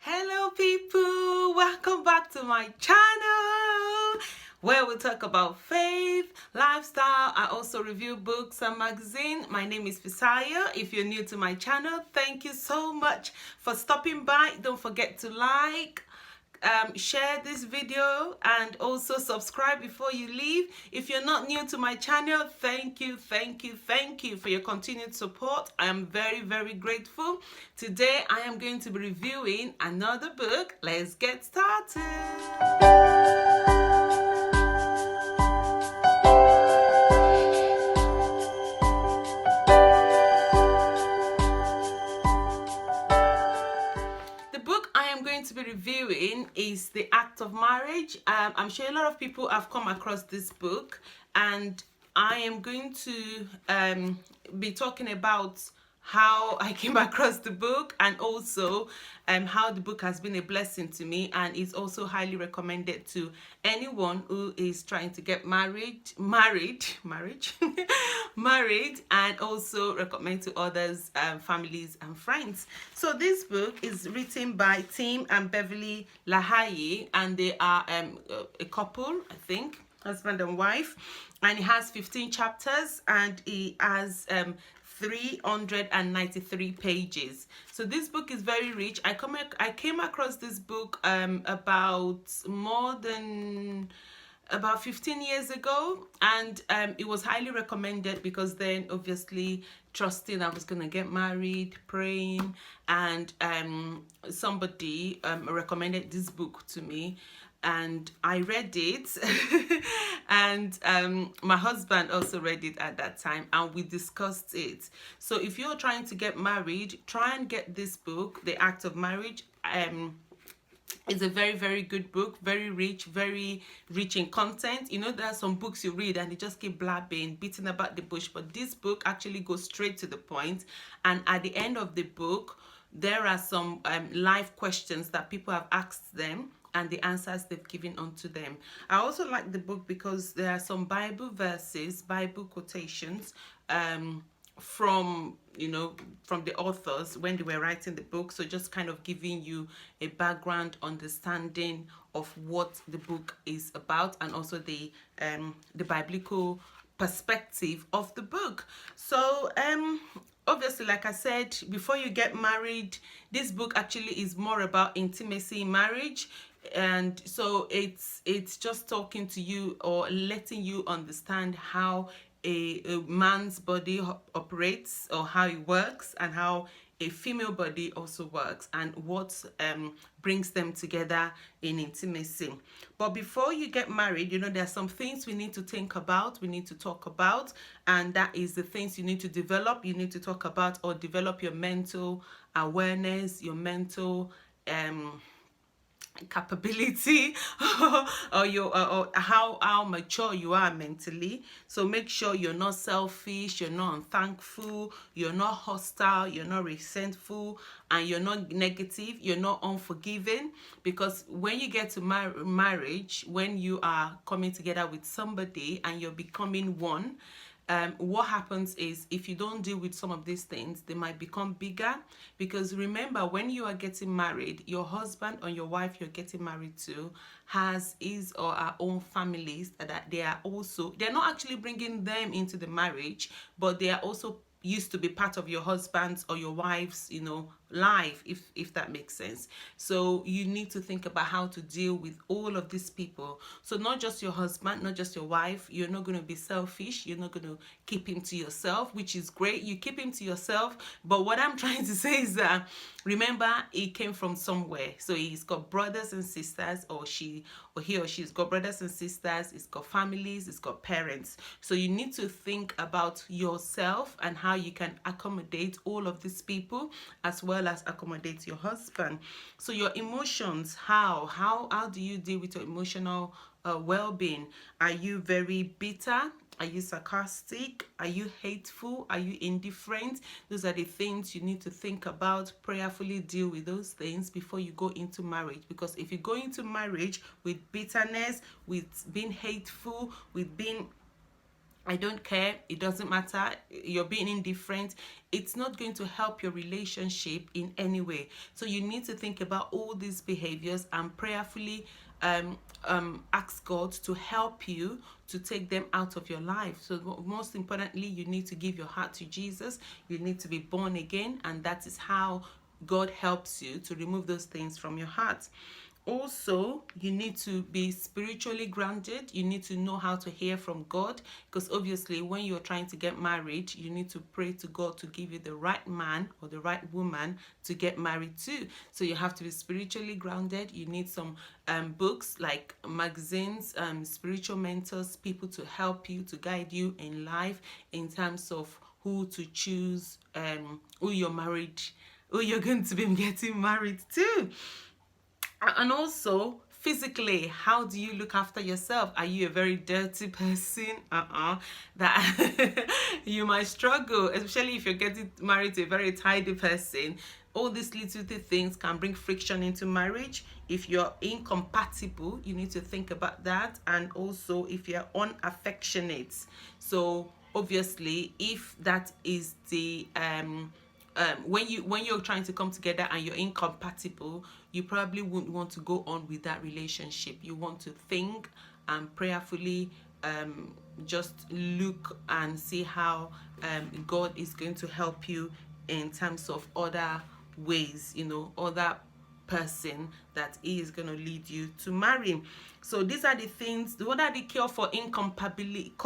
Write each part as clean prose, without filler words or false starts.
Hello people, welcome back to my channel where we talk about faith, lifestyle. I also review books and magazines. My name is Fisaya. If you're new to my channel, thank you so much for stopping by. Don't forget to like, share this video, and also subscribe before you leave. If you're not new to my channel, thank you for your continued support. I am very grateful. Today I am going to be reviewing another book. Let's get started. The book I am going to be reviewing is The Act of Marriage. I'm sure a lot of people have come across this book, and I am going to be talking about how I came across the book, and also how the book has been a blessing to me, and it's also highly recommended to anyone who is trying to get married, and also recommend to others, families and friends. So this book is written by Tim and Beverly LaHaye, and they are a couple, I think, husband and wife, and it has 15 chapters, and it has 393 pages. So this book is very rich. I came across this book about 15 years ago, and it was highly recommended because then obviously trusting I was gonna get married, praying, and somebody recommended this book to me, and I read it and my husband also read it at that time, and we discussed it. So if you're trying to get married, try and get this book, The Act of Marriage. It's a very good book, very rich in content. You know, there are some books you read and they just keep blabbing, beating about the bush, but this book actually goes straight to the point. And at the end of the book, there are some live questions that people have asked them, and the answers they've given unto them. I also like the book because there are some Bible verses, Bible quotations from the authors when they were writing the book. So just kind of giving you a background understanding of what the book is about, and also the biblical perspective of the book. So obviously, like I said, before you get married, this book actually is more about intimacy in marriage. And so it's just talking to you, or letting you understand how a man's body operates, or how it works, and how a female body also works, and what brings them together in intimacy. But before you get married, there are some things we need to think about, we need to talk about, and that is the things you need to develop. You need to talk about or develop your mental awareness, your mental capability or how mature you are mentally. So make sure you're not selfish, you're not unthankful, you're not hostile, you're not resentful, and you're not negative, you're not unforgiving. Because when you get to marriage, when you are coming together with somebody and you're becoming one, what happens is, if you don't deal with some of these things, they might become bigger. Because remember, when you are getting married, your husband or your wife you're getting married to has his or her own families that they're not actually bringing them into the marriage, but they are also used to be part of your husband's or your wife's life, if that makes sense. So you need to think about how to deal with all of these people. So not just your husband, not just your wife. You're not going to be selfish, you're not going to keep him to yourself, which is great. You keep him to yourself, but what I'm trying to say is that, remember, he came from somewhere. So he's got brothers and sisters, or he or she's got brothers and sisters, he's got families, he's got parents. So you need to think about yourself and how you can accommodate all of these people, as well as accommodate your husband. So your emotions, how do you deal with your emotional well-being? Are you very bitter? Are you sarcastic? Are you hateful? Are you indifferent? Those are the things you need to think about. Prayerfully deal with those things before you go into marriage. Because if you go into marriage with bitterness, with being hateful, with being I don't care, it doesn't matter, you're being indifferent, it's not going to help your relationship in any way. So you need to think about all these behaviors and prayerfully ask God to help you to take them out of your life. So most importantly, you need to give your heart to Jesus, you need to be born again, and that is how God helps you to remove those things from your heart. Also, you need to be spiritually grounded. You need to know how to hear from God, because obviously when you're trying to get married, you need to pray to God to give you the right man or the right woman to get married to. So you have to be spiritually grounded. You need some books like magazines, spiritual mentors, people to help you, to guide you in life in terms of who to choose, who you're married, who you're going to be getting married to. And also physically, how do you look after yourself? Are you a very dirty person? That you might struggle, especially if you're getting married to a very tidy person. All these little things can bring friction into marriage. If you're incompatible, you need to think about that. And also if you're unaffectionate. So obviously, if that is the when you're trying to come together and you're incompatible, you probably wouldn't want to go on with that relationship. You want to think and prayerfully just look and see how God is going to help you in terms of other ways, other person that he is going to lead you to marry. So these are the things. What are the cure for incompatibility?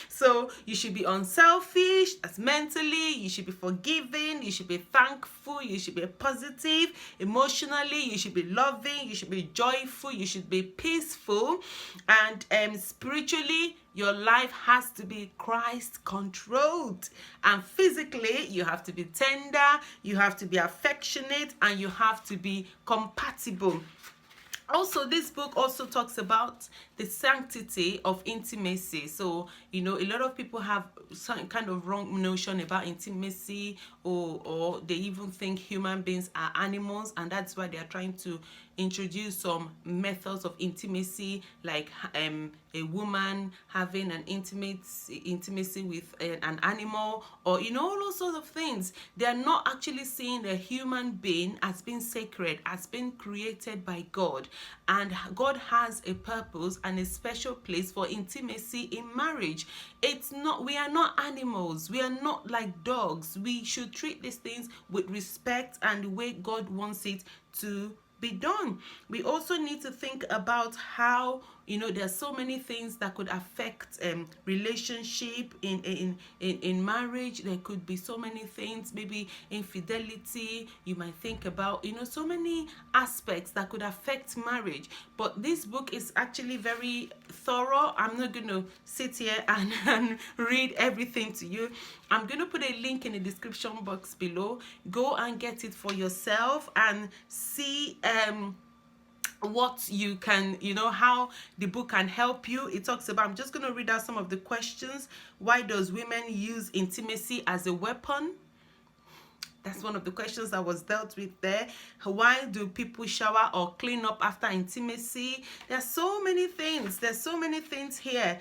So you should be unselfish, as mentally, you should be forgiving, you should be thankful, you should be positive, emotionally, you should be loving, you should be joyful, you should be peaceful, and spiritually, your life has to be Christ controlled. And physically, you have to be tender, you have to be affectionate, and you have to be compatible. Also, this book also talks about the sanctity of intimacy. So, a lot of people have some kind of wrong notion about intimacy, or they even think human beings are animals, and that's why they are trying to introduce some methods of intimacy, like a woman having an intimacy with an animal, or all those sorts of things. They are not actually seeing a human being as being sacred, as being created by God, and God has a purpose and a special place for intimacy in marriage. We are not animals, we are not like dogs. We should treat these things with respect and the way God wants it to be done. We also need to think about how there's so many things that could affect relationship in marriage. There could be so many things, maybe infidelity. You might think about so many aspects that could affect marriage. But this book is actually very thorough. I'm not going to sit here and read everything to you. I'm going to put a link in the description box below. Go and get it for yourself and see what you can, how the book can help you. It talks about, I'm just going to read out some of the questions. Why does women use intimacy as a weapon? That's one of the questions that was dealt with there. Why do people shower or clean up after intimacy? There's so many things. There's so many things here.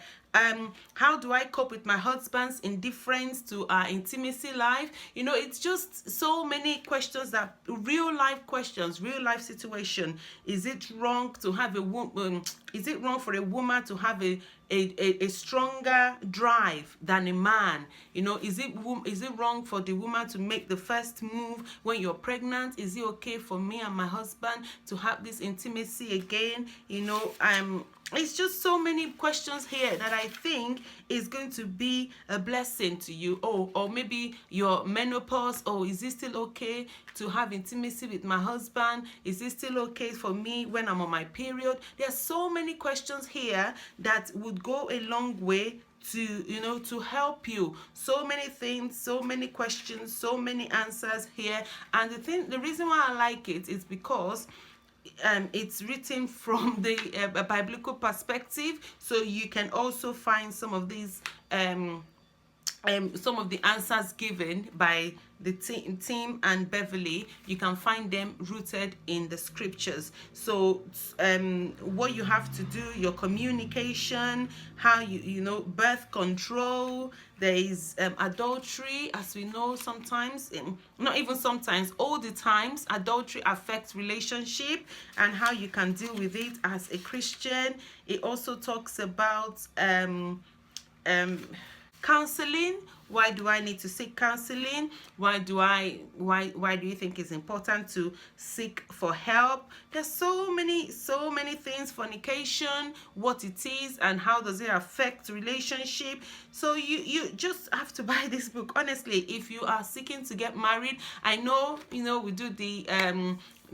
How do I cope with my husband's indifference to our intimacy life? It's just so many questions, that real life questions, real life situation. Is it wrong to have a woman? Is it wrong for a woman to have a stronger drive than a man? Is it wrong for the woman to make the first move when you're pregnant? Is it okay for me and my husband to have this intimacy again? It's just so many questions here that I think is going to be a blessing to you. Or maybe your menopause. Is it still okay to have intimacy with my husband? Is it still okay for me when I'm on my period? There are so many questions here that would go a long way to help you. So many things, so many questions, so many answers here. And the reason why I like it is because it's written from the biblical perspective, so you can also find some of these some of the answers given by the team and Beverly, you can find them rooted in the scriptures. So what you have to do, your communication, how you know, birth control, there is adultery, as we know, sometimes, not even sometimes, all the times, adultery affects relationship and how you can deal with it as a Christian. It also talks about counseling. Why do I need to seek counseling? Why do you think it's important to seek for help? There's so many things. Fornication, what it is and how does it affect relationship. So you just have to buy this book. Honestly, if you are seeking to get married, I know, you know, we do the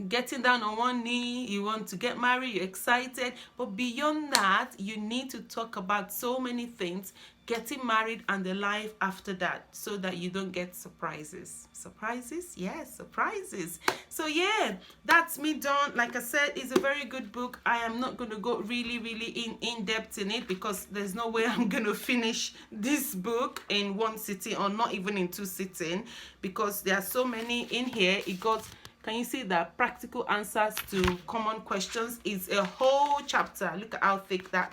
getting down on one knee, you want to get married, you're excited, but beyond that, you need to talk about so many things, getting married and the life after that, so that you don't get surprises. Yes, surprises. So yeah, that's me done. Like I said, it's a very good book. I am not going to go really in depth in it, because there's no way I'm going to finish this book in one sitting, or not even in 2 sittings, because there are so many in here. It got, can you see that practical answers to common questions is a whole chapter. Look at how thick that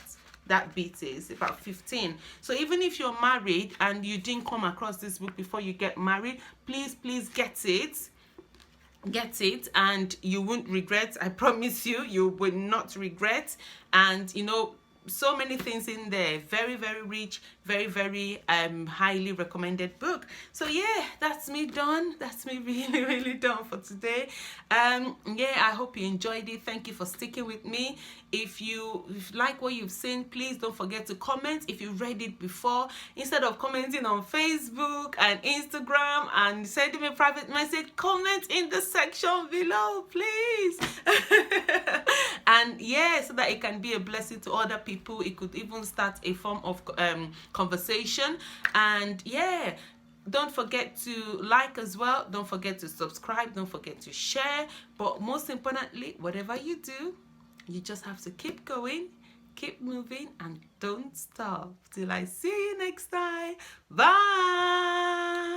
bit is, about 15. So even if you're married and you didn't come across this book before you get married, please get it, and you won't regret. I promise you will not regret. And you know, so many things in there, very rich, very highly recommended book. So yeah, that's me done. That's me really done for today. Yeah, I hope you enjoyed it. Thank you for sticking with me. If you like what you've seen, please don't forget to comment. If you read it before, instead of commenting on Facebook and Instagram and sending me a private message, comment in the section below, please. And yeah, so that it can be a blessing to other people. It could even start a form of conversation. And yeah, don't forget to like as well. Don't forget to subscribe. Don't forget to share. But most importantly, whatever you do, you just have to keep going, keep moving, and don't stop. Till I see you next time. Bye.